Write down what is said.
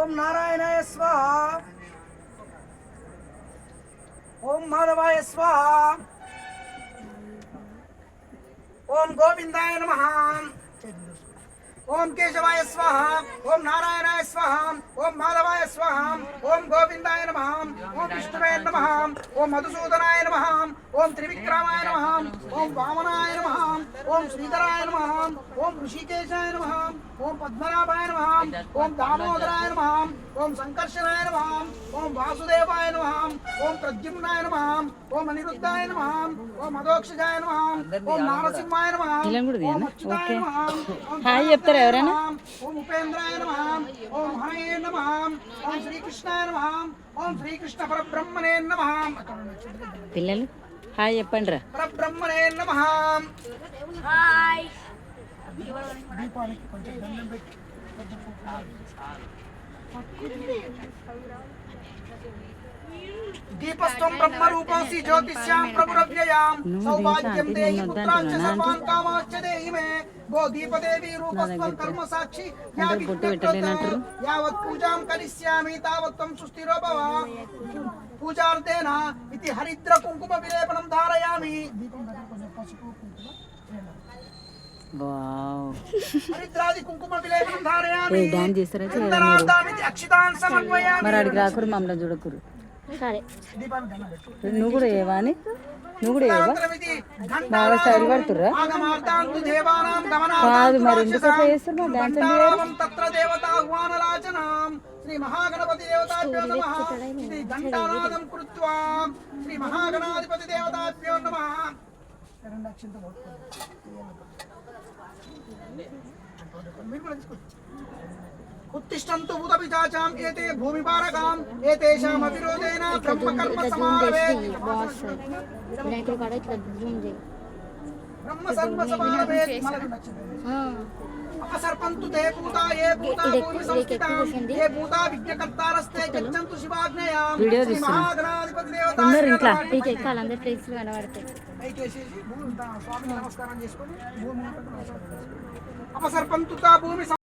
ఓం నారాయణాయ స్వాహ. ఓం మాధవాయ స్వాహ. ఓం గోవిందాయ నమః. ఓం కేశవాయ స్వాహ. ఓం నారాయణాయ స్వాహ. ఓం మాధవాయ స్వాహ. ఓం గోవిందాయ నమః. ఓం విష్ణువే నమః. ఓం మధుసూదనాయ నమః. ఓం త్రివిక్రమాయ నమః. ఓం వామనాయ నమః. ఓం శ్రీధరాయ నమః. ఓం ఋషికేశాయ నమః. ఓం పద్మనాభాయ నమః. ఓం దామోదరాయ నమః. ఓం సంకర్షణాయ నమః. ఓం వాసుదేవాయ నమః. ఓం ప్రద్యుమ్నాయ నమః. ఓం అనిరుద్ధాయ నమః. ఓం అదోక్షజాయ నమః. ఓం నారసింహాయ నమః. ఓం అచ్యుతాయ నమః. హాయ్ చెప్తారా ఎవరైనా? ఓం ఉపేంద్రాయ నమః. ఓం హరయే నమః. ఓం శ్రీకృష్ణాయ నమః. ఓం శ్రీకృష్ణ పరబ్రహ్మణే నమః. పిల్లలు హాయ్ చెప్పండి రా. పరబ్రహ్మణే నమః. హాయ్. దీపానికి కొంచెం దండం పెట్టి దీపస్త్వం బ్రహ్మరూపంసి జ్యోతిష్యాం ప్రభురవ్యయాం సౌభాగ్యం దేహి పుత్రాంచ సర్వాన్ కామాంచ దేహి మే గో దీపదేవి రూపస్త్వం కర్మ సాక్షి యావత్ పూజాం కరిష్యామి తావత్ త్వం సుస్థిరో భవ పూజార్థేన ఇతి హరిద్ర కుంకుమ విలేపనం ధారయామి. దీపం దగ్గర కొంచెం పసుపు కుంకుమ హరిద్రాది కుంకుమ విలేపనం ధారయామి. డాన్స్ చేస్తారా అక్షితాన్ సమర్పయామి. మరి అడిగి రాకురు మమ్మల్ని చూడకురు. సరే నువ్వు కూడా ఏవా అని నువ్వు కూడా ఏవా బాగా స్టైల్ పడుతుర్రా? కాదు మరి ఎందుకు అట్లా చేస్తారు? మరి డాన్స్ శ్రీ మహాగణపతి దేవతాభ్యో నమః. ఇది ఘంటానాదం కృత్వా శ్రీ మహాగణాధిపతి దేవతాభ్యో నమః. రెండు అక్షంతలు उत्तिष्ठन्तु भूतपिशाचाम् एते भूमिपारकाम् एतेषाम् अविरोधेन ब्रह्मकर्म समारभेत्. ब्रह्म सर्व समारभेत्. अपसर्पन्तु ते भूता ये भूता भूमि संस्थिताम् ये भूता विज्ञकर्तारस्ते गच्छन्तु शिवाज्ञया. श्री महागणाधिपति देवता అందరి ఫేస్లు కనబడతాయి. స్వామి నమస్కారం చేసుకొని భూమి अपसर्पन्तु ता भूमि